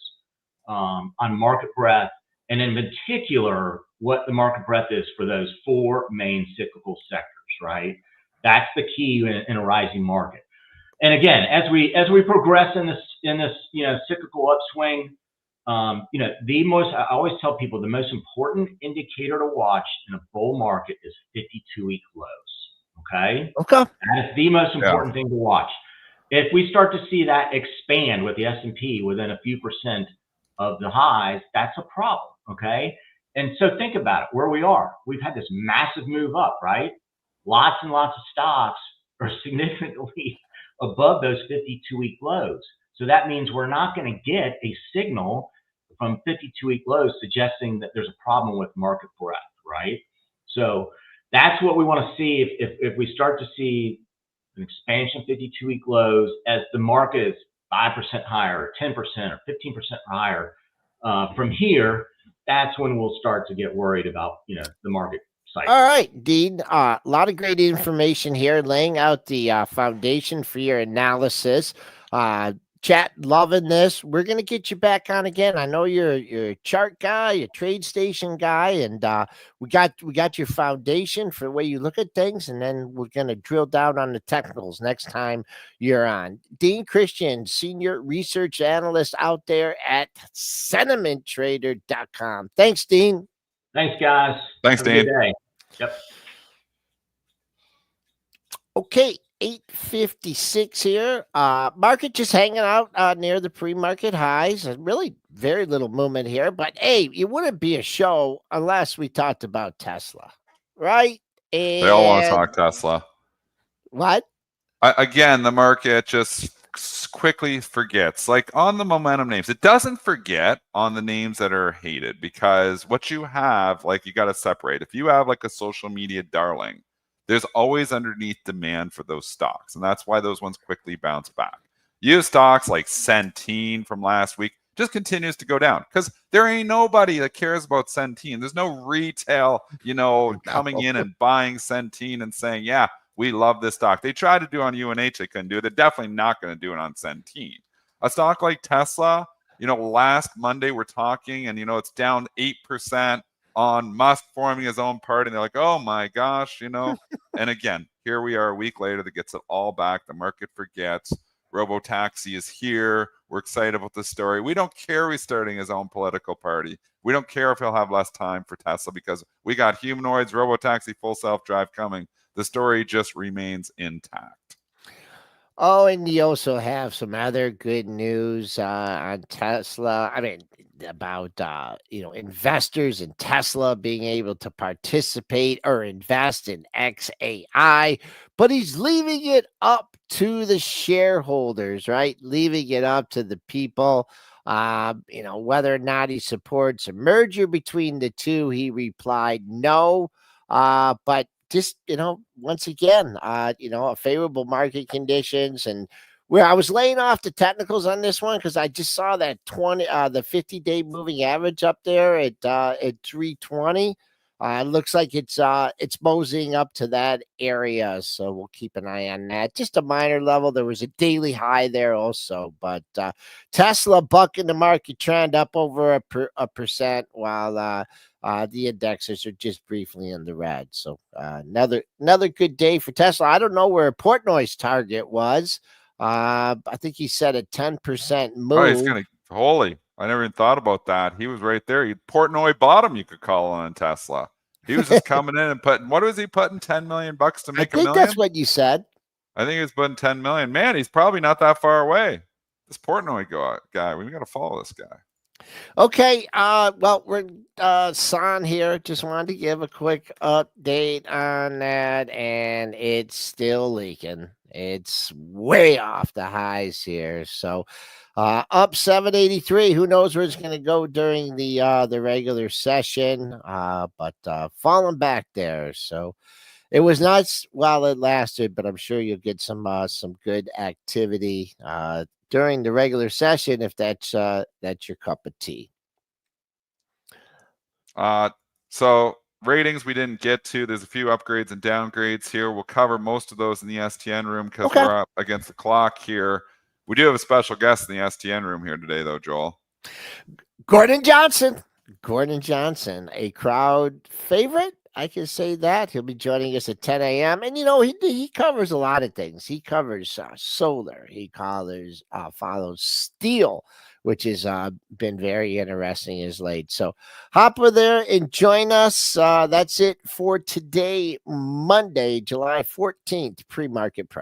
on market breadth, and in particular, what the market breadth is for those four main cyclical sectors, right? That's the key in a rising market. And again, as we progress in this cyclical upswing, I always tell people the most important indicator to watch in a bull market is 52-week lows. Okay. Okay. That is the most important thing to watch. If we start to see that expand with the S&P within a few percent of the highs, that's a problem. Okay. And so think about it, where we are. We've had this massive move up, right? Lots and lots of stocks are significantly above those 52-week lows. So that means we're not going to get a signal from 52-week lows suggesting that there's a problem with market breadth, right? So that's what we want to see. If we start to see an expansion of 52-week lows as the market is 5% higher, or 10%, or 15% higher from here, that's when we'll start to get worried about the market cycle. All right, Dean. A lot of great information here, laying out the foundation for your analysis. Chat, loving this. We're gonna get you back on again. I know you're a chart guy, a trade station guy, and we got your foundation for the way you look at things, and then we're gonna drill down on the technicals next time you're on. Dean Christian, senior research analyst out there at Sentimentrader.com. Thanks, Dean. Thanks, guys. Thanks, Have a Dean. good day. Yep. Okay, 8:56 here. Market just hanging out near the pre-market highs. Really very little movement here. But hey, it wouldn't be a show unless we talked about Tesla, right? And They all want to talk Tesla. What? Again, the market just quickly forgets. Like on the momentum names, it doesn't forget on the names that are hated, because what you have, like, you got to separate. If you have like a social media darling, there's always underneath demand for those stocks. And that's why those ones quickly bounce back. You have stocks like Centene from last week just continues to go down because there ain't nobody that cares about Centene. There's no retail, coming in and buying Centene and saying, yeah, we love this stock. They tried to do on UNH, they couldn't do it. They're definitely not going to do it on Centene. A stock like Tesla, last Monday we're talking, and it's down 8% on Musk forming his own party, and they're like, oh my gosh, and again, here we are a week later that gets it all back. The market forgets. Robotaxi is here. We're excited about the story. We don't care he's starting his own political party. We don't care if he'll have less time for Tesla, because we got humanoids, Robotaxi, full self-drive coming. The story just remains intact. Oh, and you also have some other good news on Tesla. I mean, about investors in Tesla being able to participate or invest in XAI, but he's leaving it up to the shareholders, right? Leaving it up to the people. Whether or not he supports a merger between the two, he replied no. But just, once again, favorable market conditions. And where I was laying off the technicals on this one, because I just saw that the 50-day moving average up there at 320. It looks like it's moseying up to that area, so we'll keep an eye on that. Just a minor level. There was a daily high there also, but Tesla bucking the market trend up over a percent, while the indexes are just briefly in the red. So another good day for Tesla. I don't know where Portnoy's target was. I think he said a 10% move. Oh, he's gonna holy. I never even thought about that. He was right there. Portnoy bottom, you could call on Tesla. He was just coming in and putting, what was he putting? $10 million to make a million? I think that's what you said. I think he was putting 10 million. Man, he's probably not that far away. This Portnoy guy, we got to follow this guy. Okay, well, we're San here. Just wanted to give a quick update on that, and it's still leaking. It's way off the highs here. So up 783. Who knows where it's going to go during the regular session? But falling back there. So it was nuts while it lasted, but I'm sure you'll get some good activity during the regular session if that's your cup of tea. So ratings we didn't get to. There's a few upgrades and downgrades here. We'll cover most of those in the STN room because we're up against the clock here. We do have a special guest in the STN room here today, though, Joel. Gordon Johnson, a crowd favorite. I can say that. He'll be joining us at 10 a.m. And, he covers a lot of things. He covers solar. He follows steel, which has been very interesting as late. So hop over there and join us. That's it for today, Monday, July 14th, pre-market price.